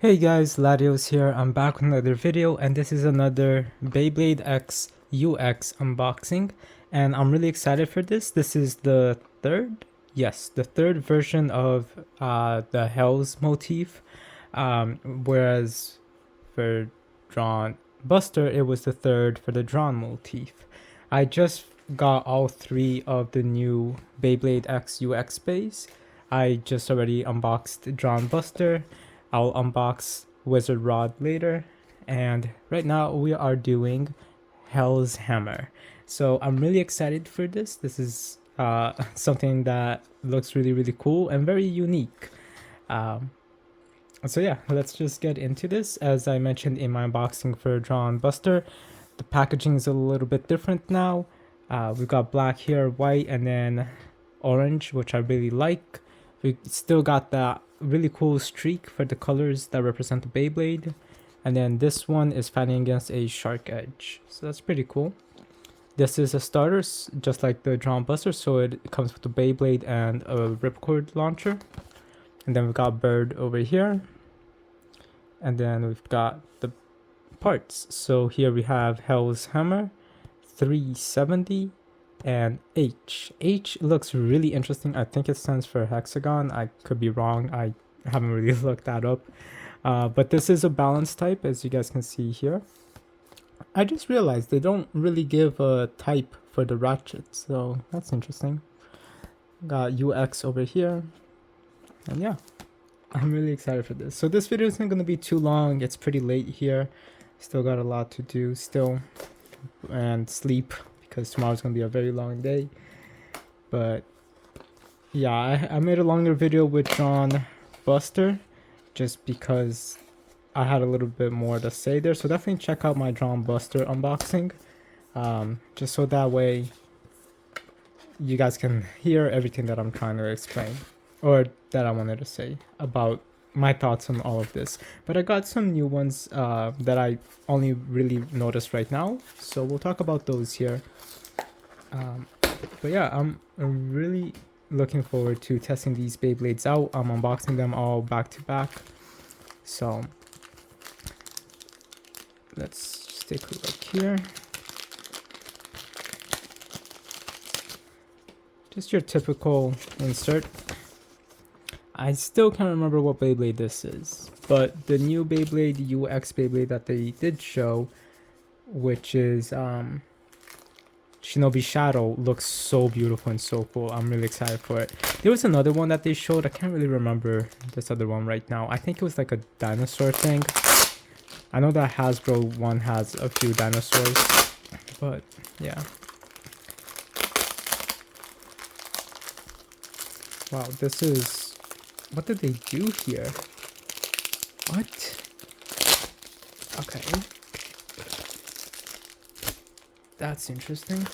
Hey guys, Ladios here. I'm back with another video, and this is another Beyblade X UX unboxing, and I'm really excited for this. This is the third, yes, the third version of the Hells motif, whereas for Drawn Buster, it was the third for the Drawn motif. I just got all three of the new Beyblade X UX Beys. I just already unboxed Drawn Buster. I'll unbox Wizard Rod later. And right now we are doing Hell's Hammer. So I'm really excited for this. This is something that looks really cool and very unique. Um, so yeah, let's just get into this. As I mentioned in my unboxing for Drawn Buster, the packaging is a little bit different now. We've got black here, white, and then orange, which I really like. We still got that really cool streak for the colors that represent the Beyblade. And then this one is fighting against a shark edge. So that's pretty cool. This is a starter, just like the Drawn Buster, so it comes with the Beyblade and a ripcord launcher. And then we've got Bird over here. And then we've got the parts. So here we have Hell's Hammer, 370, and H. H looks really interesting. I think it stands for hexagon. I could be wrong. I haven't really looked that up. But this is a balance type, as you guys can see here. I just realized they don't really give a type for the ratchet, so that's interesting. Got UX over here. And yeah, I'm really excited for this. So this video isn't going to be too long. It's pretty late here. Still got a lot to do still. And sleep, because tomorrow's going to be a very long day. But yeah, I made a longer video with Drawn Buster just because I had a little bit more to say there. So definitely check out my Drawn Buster unboxing. Just so that way you guys can hear everything that I'm trying to explain, or that I wanted to say about my thoughts on all of this. But I got some new ones that I only really noticed right now, so we'll talk about those here. But yeah, I'm really looking forward to testing these Beyblades out. I'm unboxing them all back to back, so let's just take a look here. Just your typical insert. I still can't remember what Beyblade this is, but the new Beyblade UX Beyblade that they did show, which is Shinobi Shadow, looks so beautiful and so cool. I'm really excited for it. There was another one that they showed. I can't really remember this other one right now. I think it was like a dinosaur thing. I know that Hasbro one has a few dinosaurs, but yeah. Wow, this is... What did they do here? What? Okay. That's interesting.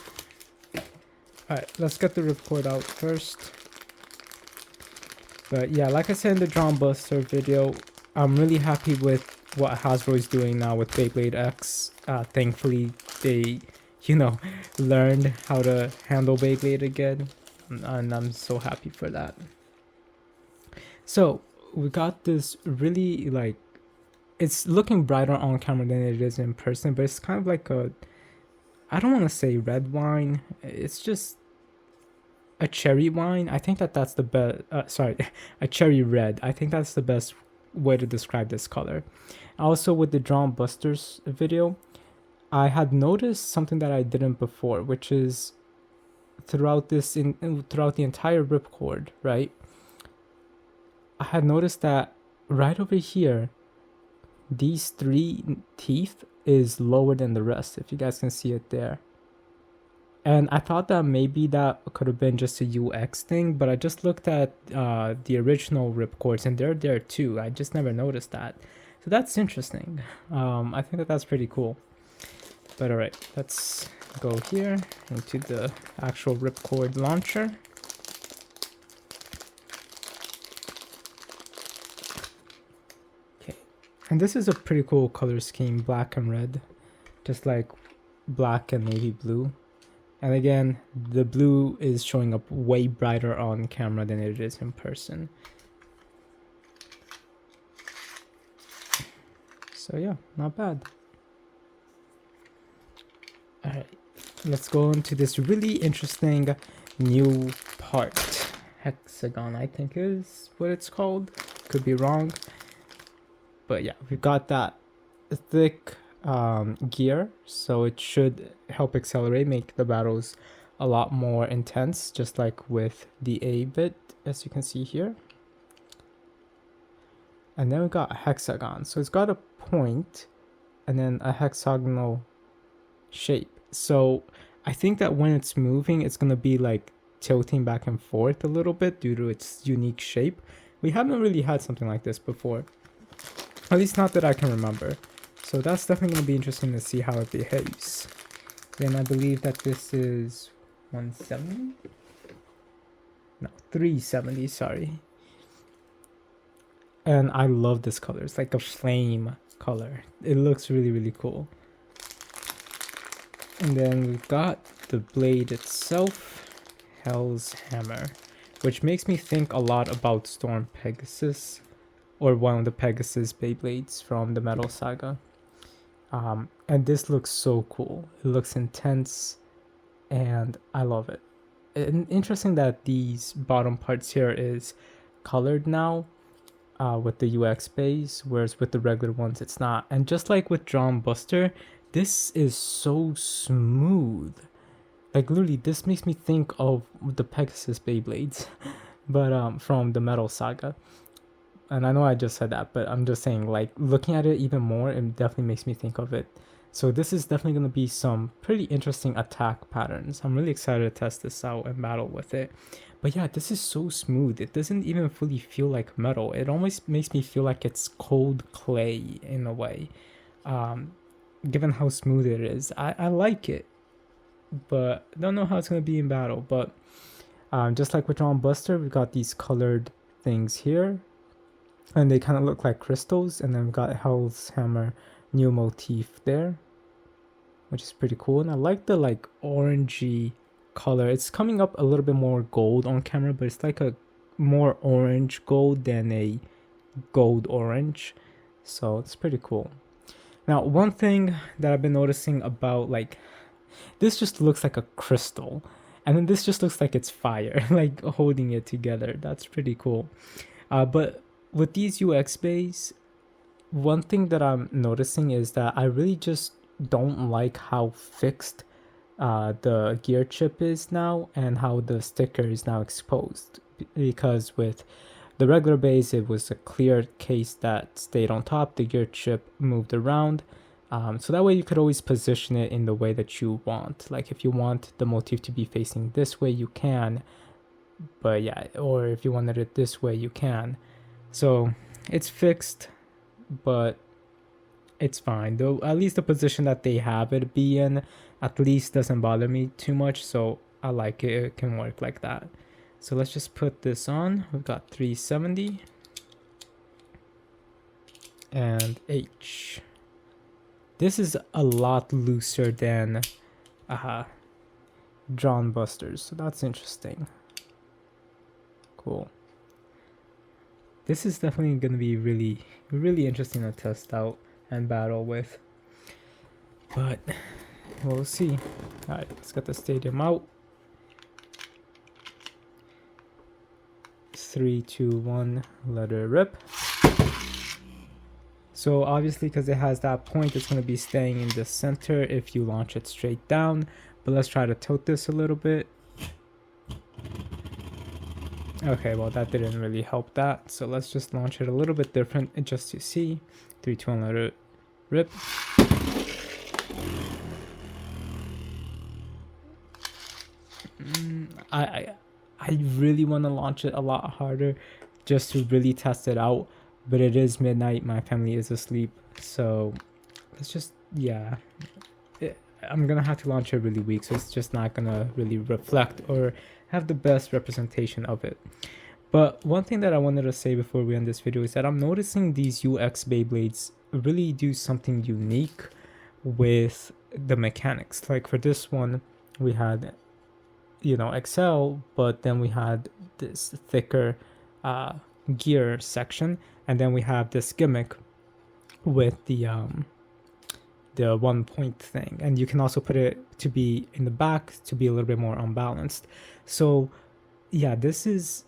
Alright, let's get the ripcord out first. But yeah, like I said in the Drawn Buster video, I'm really happy with what Hasbro is doing now with Beyblade X. Thankfully, they, learned how to handle Beyblade again. And I'm so happy for that. So we got this really, like, it's looking brighter on camera than it is in person, but it's kind of like a, I don't want to say red wine, it's just a cherry wine. I think that's the best, a cherry red. I think that's the best way to describe this color. Also with the Drawn Busters video, I had noticed something that I didn't before, which is throughout the entire ripcord, right? I had noticed that right over here, these three teeth is lower than the rest, if you guys can see it there. And I thought that maybe that could have been just a UX thing, but I just looked at the original ripcords and they're there too. I just never noticed that. So that's interesting. I think that's pretty cool. But alright, let's go here into the actual ripcord launcher. And this is a pretty cool color scheme, black and red, just like black and navy blue. And again, the blue is showing up way brighter on camera than it is in person. So yeah, not bad. Alright, let's go into this really interesting new part. Hexagon, I think is what it's called. Could be wrong. But yeah, we've got that thick gear, so it should help accelerate, make the battles a lot more intense, just like with the A bit, as you can see here. And then we got a hexagon, so it's got a point and then a hexagonal shape. So I think that when it's moving, it's gonna be like tilting back and forth a little bit due to its unique shape. We haven't really had something like this before, at least not that I can remember. So that's definitely gonna be interesting to see how it behaves. Then I believe that this is 170? No, 370, sorry. And I love this color. It's like a flame color. It looks really, really cool. And then we've got the blade itself, Hell's Hammer, which makes me think a lot about Storm Pegasus, or one of the Pegasus Beyblades from the Metal Saga. And this looks so cool. It looks intense, and I love it. And interesting that these bottom parts here is colored now with the UX base, whereas with the regular ones it's not. And just like with Drawn Buster, this is so smooth. Like literally, this makes me think of the Pegasus Beyblades, but from the Metal Saga. And I know I just said that, but I'm just saying, like, looking at it even more, it definitely makes me think of it. So this is definitely going to be some pretty interesting attack patterns. I'm really excited to test this out and battle with it. But yeah, this is so smooth. It doesn't even fully feel like metal. It almost makes me feel like it's cold clay in a way. Given how smooth it is, I like it. But I don't know how it's going to be in battle. But just like with Drawn Buster, we've got these colored things here. And they kind of look like crystals. And then we've got Hell's Hammer new motif there, which is pretty cool. And I like the like orangey color. It's coming up a little bit more gold on camera, but it's like a more orange gold than a gold orange. So it's pretty cool. Now, one thing that I've been noticing about, like, this just looks like a crystal. And then this just looks like it's fire, like holding it together. That's pretty cool. But with these UX bays, one thing that I'm noticing is that I really just don't like how fixed the gear chip is now and how the sticker is now exposed. Because with the regular base, it was a clear case that stayed on top, the gear chip moved around. So that way you could always position it in the way that you want. Like if you want the motif to be facing this way, you can. But yeah, or if you wanted it this way, you can. So it's fixed, but it's fine. Though at least the position that they have it be in at least doesn't bother me too much. So I like it. It can work like that. So let's just put this on. We've got 370 and H. This is a lot looser than Drawn Busters, so that's interesting. Cool. This is definitely going to be really, really interesting to test out and battle with. But we'll see. Alright, let's get the stadium out. 3, 2, 1, let it rip. So obviously, because it has that point, it's going to be staying in the center if you launch it straight down. But let's try to tilt this a little bit. Okay, well that didn't really help that. So let's just launch it a little bit different just to see. 3, 2, 1, let it rip. I really want to launch it a lot harder just to really test it out. But it is midnight, my family is asleep, so let's just, yeah. I'm gonna have to launch it really weak, so it's just not gonna really reflect or have the best representation of it. But one thing that I wanted to say before we end this video is that I'm noticing these UX Beyblades really do something unique with the mechanics. Like for this one, we had, you know, XL, but then we had this thicker gear section, and then we have this gimmick with the 1 point thing, and you can also put it to be in the back to be a little bit more unbalanced. So yeah, this is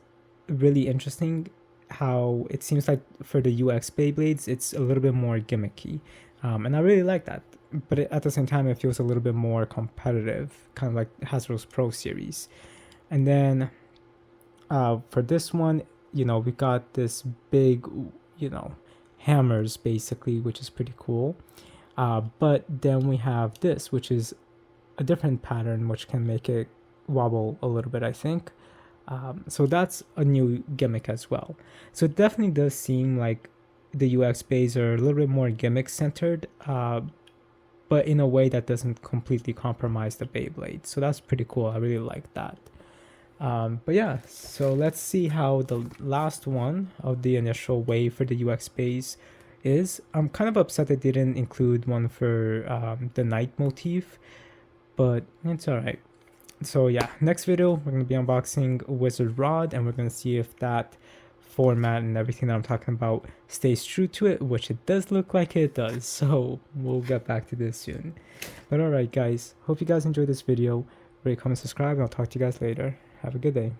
really interesting how it seems like for the UX Beyblades it's a little bit more gimmicky, and I really like that, but at the same time it feels a little bit more competitive, kind of like Hasbro's Pro Series. And then for this one, we got this big, hammers basically, which is pretty cool. But then we have this, which is a different pattern, which can make it wobble a little bit, I think. So that's a new gimmick as well. So it definitely does seem like the UX Beys are a little bit more gimmick centered, but in a way that doesn't completely compromise the Beyblade. So that's pretty cool. I really like that. But yeah, so let's see how the last one of the initial wave for the UX Beys is. I'm kind of upset they didn't include one for the night motif, but it's alright. So yeah, next video we're going to be unboxing Wizard Rod, and we're going to see if that format and everything that I'm talking about stays true to it, which it does look like it does. So we'll get back to this soon. But alright guys, hope you guys enjoyed this video. Rate, comment, subscribe, and I'll talk to you guys later. Have a good day.